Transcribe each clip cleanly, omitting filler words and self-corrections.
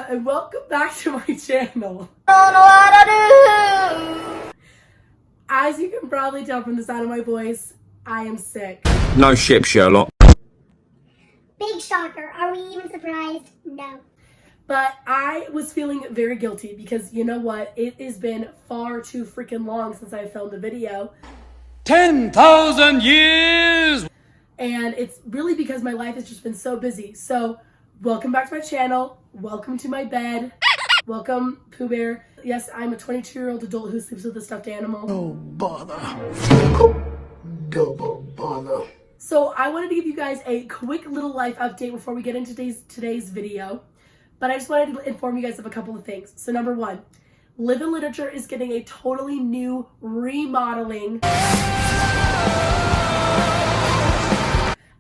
and welcome back to my channel. Don't know what to do. As you can probably tell from the sound of my voice, I am sick. No ship, Sherlock. Big shocker. Are we even surprised? No. But I was feeling very guilty because you know what? It has been far too freaking long since I filmed a video. 10,000 years! And it's really because my life has just been so busy. So, welcome back to my channel. Welcome to my bed. Welcome, Pooh Bear. Yes, I'm a 22-year-old adult who sleeps with a stuffed animal. Oh, bother. Double bother. So, I wanted to give you guys a quick little life update before we get into today's video. But I just wanted to inform you guys of a couple of things. So, number one, Live in Literature is getting a totally new remodeling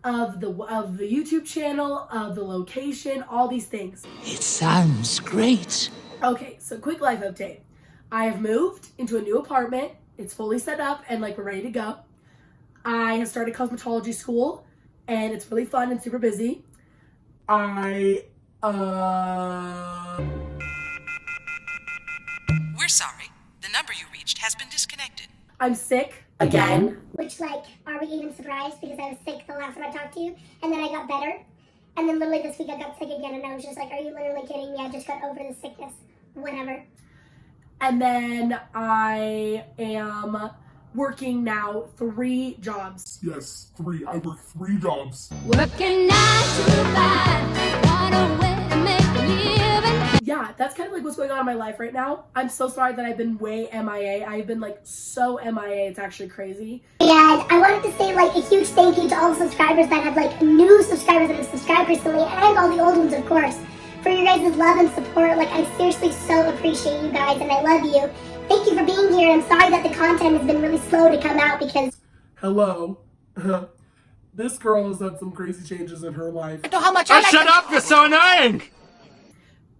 of the YouTube channel, of the location, all these things. It sounds great. Okay, so quick life update. I have moved into a new apartment. It's fully set up and like we're ready to go. I have started cosmetology school and it's really fun and super busy. We're sorry. The number you reached has been disconnected. I'm sick again. Which, like, are we even surprised? Because I was sick the last time I talked to you, and then I got better. And then literally this week I got sick again, and I was just like, are you literally kidding me? I just got over the sickness. Whatever. And then I am working now 3 jobs. Yes, 3. I work 3 jobs. Working 9 to 5, got a way to make a living. Yeah, that's kind of like what's going on in my life right now. I'm so sorry that I've been way MIA. I've been like so MIA, it's actually crazy. And I wanted to say like a huge thank you to all the subscribers that have like new subscribers that have subscribed recently, and all the old ones of course, for your guys' love and support. Like, I seriously so appreciate you guys and I love you. Thank you for being here. I'm sorry that the content has been really slow to come out because... Hello. This girl has had some crazy changes in her life. Shut up, you're so annoying!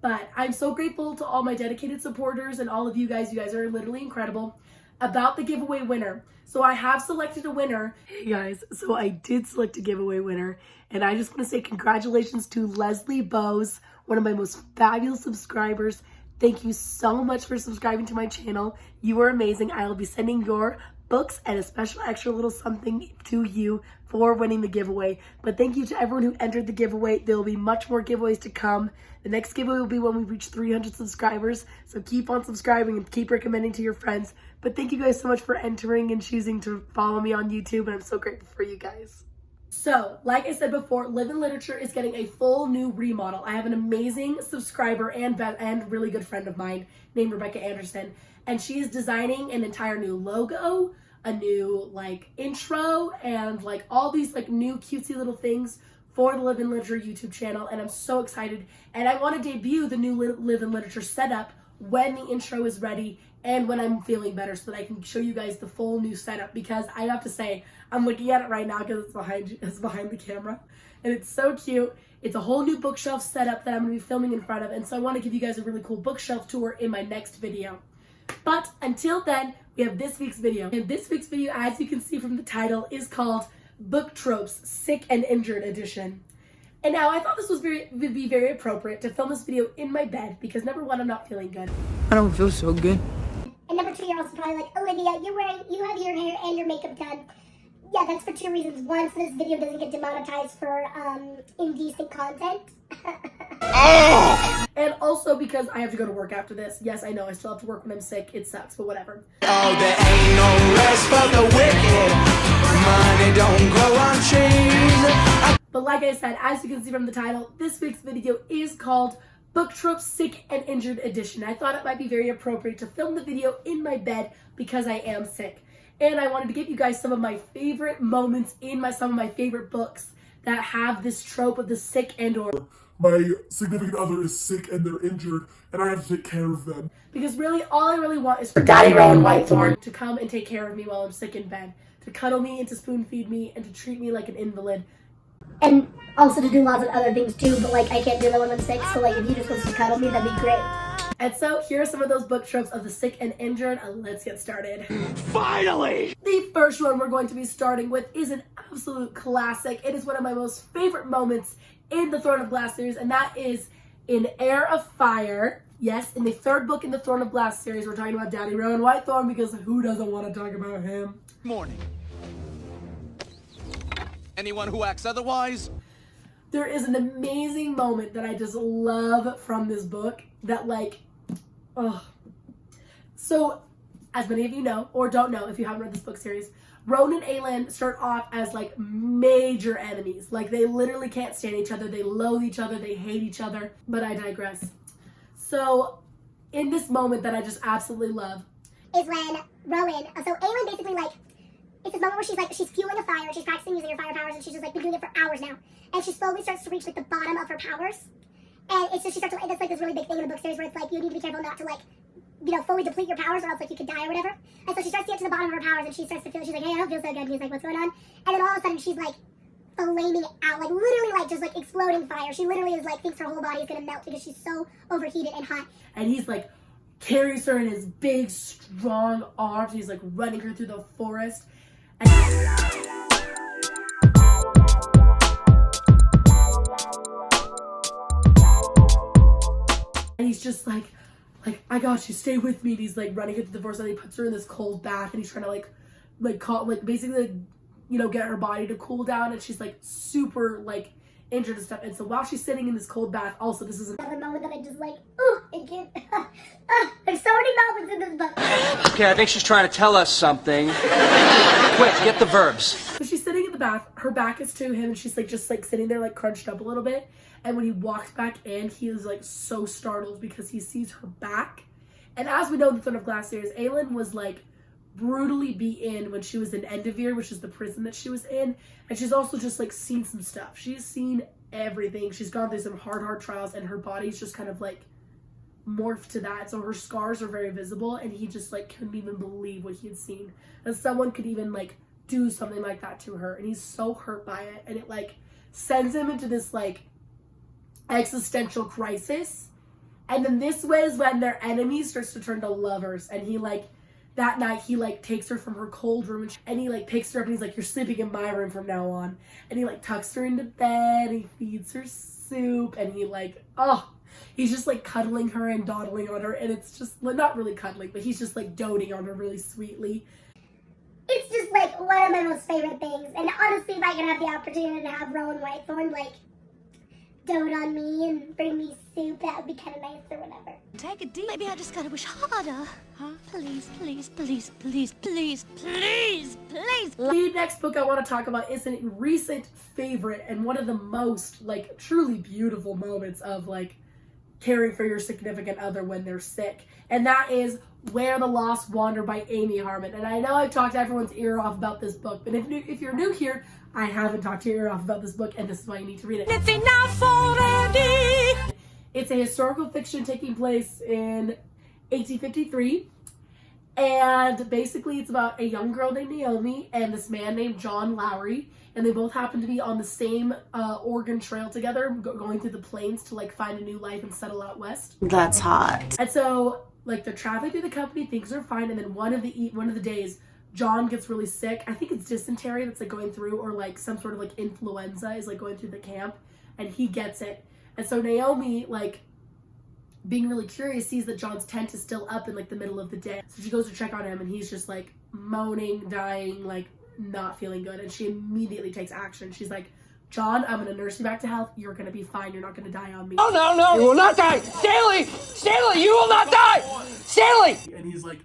But I'm so grateful to all my dedicated supporters and all of you guys. You guys are literally incredible. About the giveaway winner. So I have selected a winner. Hey guys, so I did select a giveaway winner. And I just want to say congratulations to Leslie Bowes, one of my most fabulous subscribers. Thank you so much for subscribing to my channel. You are amazing. I will be sending your books and a special extra little something to you for winning the giveaway. But thank you to everyone who entered the giveaway. There will be much more giveaways to come. The next giveaway will be when we reach 300 subscribers. So keep on subscribing and keep recommending to your friends. But thank you guys so much for entering and choosing to follow me on YouTube. And I'm so grateful for you guys. So, like I said before, Live in Literature is getting a full new remodel. I have an amazing subscriber and really good friend of mine named Rebecca Anderson. And she is designing an entire new logo, a new like intro, and like all these like new cutesy little things for the Live in Literature YouTube channel. And I'm so excited. And I want to debut the new Live in Literature setup when the intro is ready and when I'm feeling better, so that I can show you guys the full new setup. Because I have to say, I'm looking at it right now because it's behind the camera, and it's so cute. It's a whole new bookshelf setup that I'm going to be filming in front of, and so I want to give you guys a really cool bookshelf tour in my next video. But until then, we have this week's video. And this week's video, as you can see from the title, is called Book Tropes Sick and Injured Edition. And now I thought this would be very appropriate to film this video in my bed because number one, I'm not feeling good. I don't feel so good. And number 2, you're also probably like, Olivia, you have your hair and your makeup done. Yeah, that's for 2 reasons. One, so this video doesn't get demonetized for indecent content. And also because I have to go to work after this. Yes, I know, I still have to work when I'm sick. It sucks, but whatever. Oh, there ain't no rest for the wicked. Money don't grow on trees. But like I said, as you can see from the title, this week's video is called Book Tropes Sick and Injured Edition. I thought it might be very appropriate to film the video in my bed because I am sick. And I wanted to give you guys some of my favorite moments in some of my favorite books that have this trope of the sick and or. My significant other is sick and they're injured, and I have to take care of them. Because really, all I really want is for Daddy Rowan Whitethorn to come and take care of me while I'm sick in bed. To cuddle me and to spoon feed me and to treat me like an invalid. And also to do lots of other things too, but like I can't do that when I'm sick, so like if you just want to cuddle me, that'd be great. And so here are some of those book tropes of the sick and injured. Let's get started. Finally! The first one we're going to be starting with is an absolute classic. It is one of my most favorite moments in the Throne of Glass series, and that is in Heir of Fire. Yes, in the third book in the Throne of Glass series, we're talking about Daddy Rowan Whitethorn because who doesn't want to talk about him? Morning. Anyone who acts otherwise? There is an amazing moment that I just love from this book that like, oh. So, as many of you know, or don't know if you haven't read this book series, Rowan and Aelin start off as like major enemies. Like they literally can't stand each other, they loathe each other, they hate each other, but I digress. So, in this moment that I just absolutely love is when Rowan, so Aelin basically like, it's this moment where she's fueling a fire, she's practicing using her fire powers, and she's just like been doing it for hours now. And she slowly starts to reach like the bottom of her powers. And it's just, she starts to, that's like this really big thing in the book series where it's like, you need to be careful not to like, you know, fully deplete your powers or else like you could die or whatever. And so she starts to get to the bottom of her powers and she starts to feel, she's like, hey, I don't feel so good. And he's like, what's going on? And then all of a sudden she's like flaming out, like literally like just like exploding fire. She literally is like, thinks her whole body is gonna melt because she's so overheated and hot. and he's like carries her in his big strong arms. He's like running her through the forest. And he's just like, I got you, stay with me. And he's like running her through the forest and he puts her in this cold bath and he's trying to basically, you know, get her body to cool down. And she's like super like injured and stuff. And so while she's sitting in this cold bath, also this is Another moment that I just like, it can't, there's so many moments in this book. Okay, I think she's trying to tell us something. Quick, get the verbs. So she's sitting in the bath, her back is to him, and she's like just like sitting there like crunched up a little bit. And when he walks back in, he is like so startled because he sees her back. And as we know in the Throne of Glass series, Aelin was like brutally beaten when she was in Endivere, which is the prison that she was in. And she's also just like seen some stuff. She's seen everything. She's gone through some hard trials and her body's just kind of like morphed to that. So her scars are very visible and he just like couldn't even believe what he had seen. And someone could even like do something like that to her. And he's so hurt by it. And it like sends him into this like existential crisis. And then this was when their enemy starts to turn to lovers. And he like, that night he like takes her from her cold room and he like picks her up and he's like, you're sleeping in my room from now on. And he like tucks her into bed, he feeds her soup, and he like, he's just like cuddling her and dawdling on her. And it's just, well, not really cuddling, but he's just like doting on her really sweetly. It's just like one of my most favorite things. And honestly, if I could have the opportunity to have Rowan Whitethorn like dote on me and bring me soup, that would be kind of nice or whatever. Take it deep. Maybe I just gotta wish harder. Huh? Please, please, please, please, please, please, please. The next book I want to talk about is a recent favorite and one of the most like truly beautiful moments of like caring for your significant other when they're sick. And that is Where the Lost Wander by Amy Harmon. And I know I've talked everyone's ear off about this book, but if you're new here, I haven't talked your ear off about this book, and this is why you need to read it. It's a historical fiction taking place in 1853. And basically it's about a young girl named Naomi and this man named John Lowry. And they both happen to be on the same Oregon Trail together, going through the plains to like find a new life and settle out west. That's hot. And so like they're traveling through the company, things are fine. And then one of the days, John gets really sick. I think it's dysentery that's like going through, or like some sort of like influenza is like going through the camp, and he gets it. And so Naomi, like being really curious, sees that John's tent is still up in like the middle of the day. So she goes to check on him and he's just like moaning, dying, like not feeling good. And she immediately takes action. She's like, John, I'm gonna nurse you back to health. You're gonna be fine. You're not gonna die on me. Oh, no, you will not die. Stanley, you will not die. Stanley. And he's like,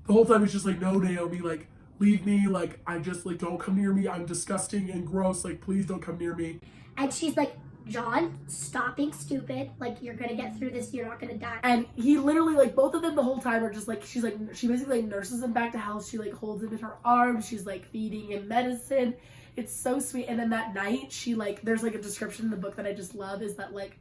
the whole time he's just like, no, Naomi, like, leave me. Like, I just like, don't come near me. I'm disgusting and gross. Like, please don't come near me. And she's like, John, stop being stupid. Like, you're gonna get through this. You're not gonna die. And he literally, like, both of them the whole time are just like, she basically like nurses him back to health. She like holds him in her arms. She's like feeding him medicine. It's so sweet. And then that night, she like, there's like a description in the book that I just love, is that like,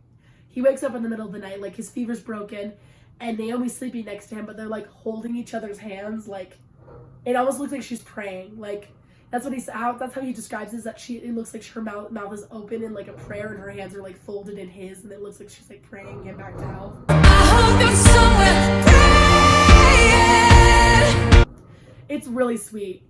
he wakes up in the middle of the night, like his fever's broken, and Naomi's sleeping next to him, but they're like holding each other's hands. Like, it almost looks like she's praying. Like, that's how he describes it, is that it looks like her mouth is open in like a prayer, and her hands are like folded in his, and it looks like she's like praying him back to health. It's really sweet,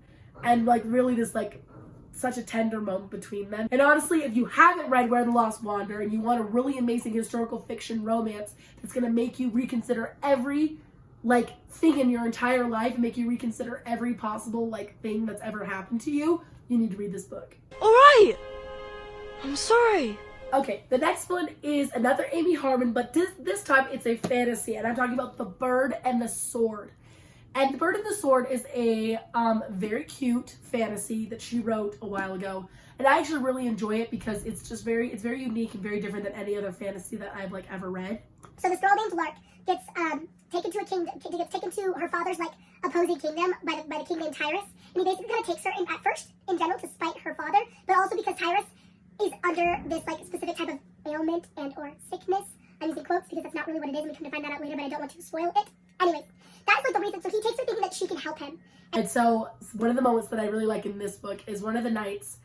and like really this like such a tender moment between them. And honestly, if you haven't read Where the Lost Wander and you want a really amazing historical fiction romance that's gonna make you reconsider every like thing in your entire life, make you reconsider every possible like thing that's ever happened to you, you need to read this book. Alright! I'm sorry. Okay, the next one is another Amy Harmon, but this time it's a fantasy, and I'm talking about The Bird and the Sword. And The Bird and the Sword is a very cute fantasy that she wrote a while ago, and I actually really enjoy it because it's just very unique and very different than any other fantasy that I've like ever read. So this girl named Lark gets taken to a kingdom, gets taken to her father's like opposing kingdom by the king named Tyrus, and he basically kind of takes her in at first in general to spite her father, but also because Tyrus is under this like specific type of ailment and or sickness. I'm using quotes because that's not really what it is, and we come to find that out later, but I don't want to spoil it. Anyways, that's like the reason. So he takes her thinking that she can help him. And so one of the moments that I really like in this book is one of the nights,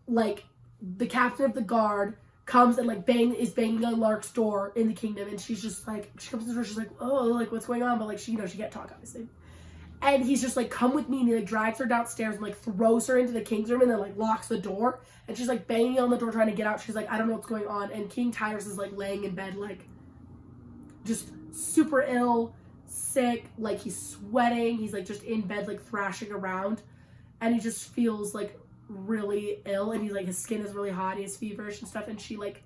like the captain of the guard comes and like is banging on Lark's door in the kingdom, and she's just like, she comes to the door, she's like, oh, like what's going on? But like she can't talk obviously. And he's just like, come with me, and he like drags her downstairs and like throws her into the king's room and then like locks the door. And she's like banging on the door trying to get out. She's like, I don't know what's going on. And King Tyrus is like laying in bed like just super ill, sick, like he's sweating. He's like just in bed like thrashing around. And he just feels like really ill, and he's like, his skin is really hot, he has feverish and stuff. And she like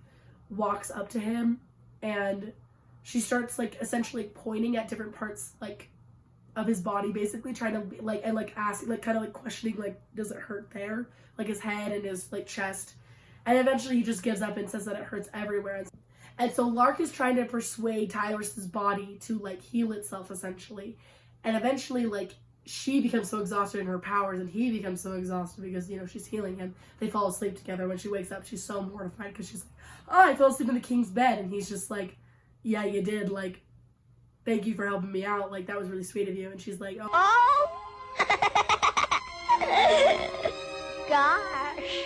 walks up to him and she starts like essentially pointing at different parts like of his body, basically trying to be, like, and like asking, like kind of like questioning, like, does it hurt there, like his head and his like chest. And eventually he just gives up and says that it hurts everywhere. And so Lark is trying to persuade Tyrus's body to like heal itself essentially. And eventually like she becomes so exhausted in her powers, and he becomes so exhausted because, you know, she's healing him. They fall asleep together. When she wakes up, she's so mortified because she's like, oh, I fell asleep in the king's bed. And he's just like, yeah, you did. Like, thank you for helping me out. Like, that was really sweet of you. And she's like, oh. Gosh.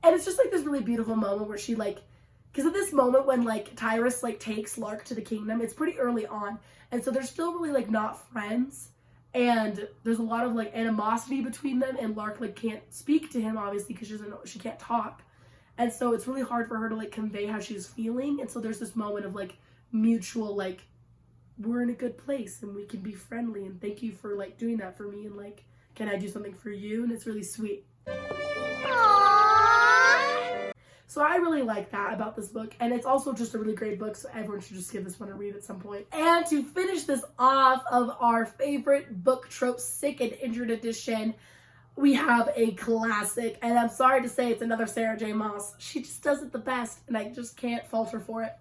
And it's just like this really beautiful moment where she like, because at this moment when like Tyrus like takes Lark to the kingdom, it's pretty early on. And so they're still really like not friends. And there's a lot of like animosity between them, and Lark like can't speak to him obviously because she can't talk. And so it's really hard for her to like convey how she's feeling. And so there's this moment of like mutual like, we're in a good place and we can be friendly, and thank you for like doing that for me, and like, can I do something for you? And it's really sweet. So I really like that about this book, and it's also just a really great book, so everyone should just give this one a read at some point. And to finish this off of our favorite book tropes sick and injured edition, we have a classic, and I'm sorry to say it's another Sarah J. Maas. She just does it the best, and I just can't fault her for it.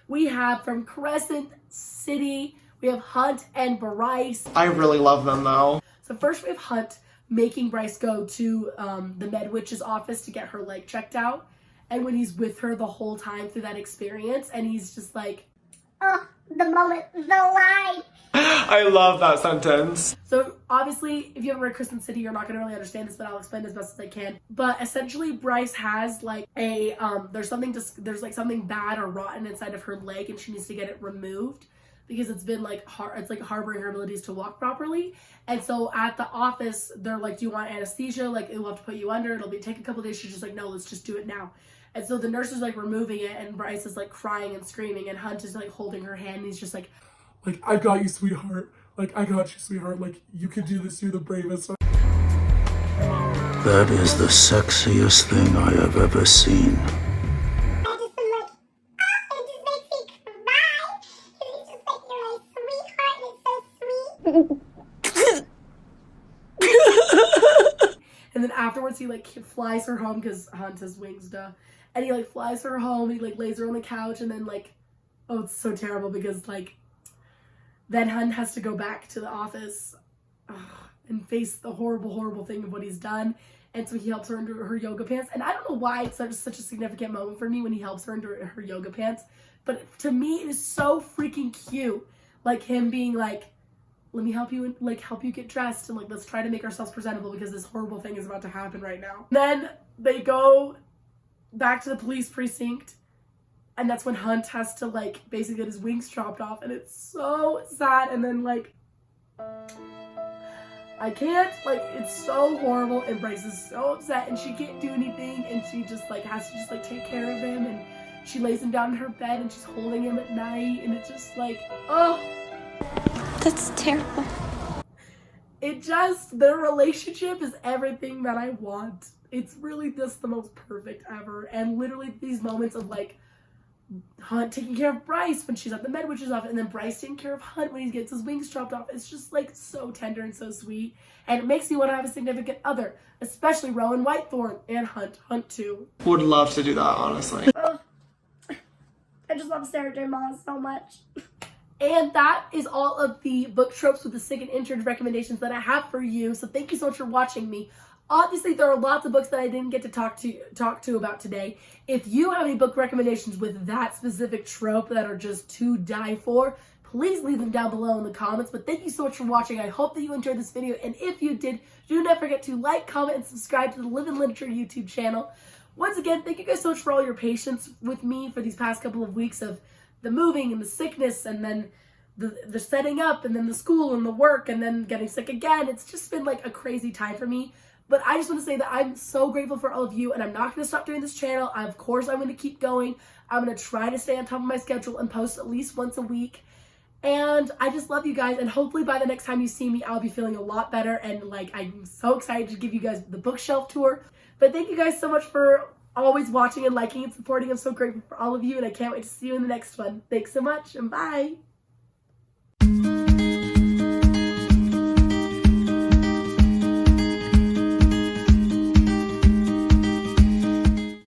We have from Crescent City, we have Hunt and Bryce. I really love them though. So first we have Hunt making Bryce go to the med witch's office to get her leg checked out. And when he's with her the whole time through that experience, and he's just like, oh, the moment, the line. I love that sentence. So obviously, if you haven't read Crescent City, you're not going to really understand this, but I'll explain as best as I can. But essentially, Bryce has like a, there's like something bad or rotten inside of her leg, and she needs to get it removed because it's been like, it's like harboring her abilities to walk properly. And so at the office, they're like, do you want anesthesia? Like, we'll have to put you under. It'll take a couple days. She's just like, no, let's just do it now. And so the nurse is like removing it, and Bryce is like crying and screaming, and Hunt is like holding her hand, and he's just like, I got you, sweetheart. Like, I got you, sweetheart. Like, you can do this. You're the bravest. That is the sexiest thing I have ever seen. I just am like, oh, it just makes me cry. It's just like, you're my sweetheart, and it's so sweet. And then afterwards he like flies her home because Hunt has wings, duh. And he like flies her home, and he like lays her on the couch, and then like, oh, it's so terrible because like, then Hunt has to go back to the office and face the horrible, horrible thing of what he's done. And so he helps her into her yoga pants. And I don't know why it's such a significant moment for me when he helps her into her yoga pants. But to me, it is so freaking cute. Like him being like, let me help you, like help you get dressed, and like, let's try to make ourselves presentable because this horrible thing is about to happen right now. Then they go back to the police precinct, and that's when Hunt has to like basically get his wings chopped off, and it's so sad. And then like, I can't, like, it's so horrible, and Bryce is so upset, and she can't do anything, and she just, like, has to just, like, take care of him, and she lays him down in her bed, and she's holding him at night, and it's just, like, oh. That's terrible. It just, their relationship is everything that I want. It's really just the most perfect ever, and literally these moments of, like, Hunt taking care of Bryce when she's at the med witch's office, and then Bryce taking care of Hunt when he gets his wings chopped off. It's just like so tender and so sweet, and it makes me want to have a significant other, especially Rowan Whitethorn and Hunt too. Would love to do that, honestly. I just love Sarah J. Maas so much. And that is all of the book tropes with the sick and injured recommendations that I have for you. So thank you so much for watching me. Obviously, there are lots of books that I didn't get to talk to about today. If you have any book recommendations with that specific trope that are just to die for, please leave them down below in the comments. But thank you so much for watching. I hope that you enjoyed this video. And if you did, do not forget to like, comment, and subscribe to the Live in Literature YouTube channel. Once again, thank you guys so much for all your patience with me for these past couple of weeks of the moving and the sickness, and then the setting up, and then the school and the work, and then getting sick again. It's just been like a crazy time for me. But I just want to say that I'm so grateful for all of you, and I'm not going to stop doing this channel. Of course, I'm going to keep going. I'm going to try to stay on top of my schedule and post at least once a week. And I just love you guys, and hopefully by the next time you see me, I'll be feeling a lot better, and like I'm so excited to give you guys the bookshelf tour. But thank you guys so much for always watching and liking and supporting. I'm so grateful for all of you, and I can't wait to see you in the next one. Thanks so much, and bye!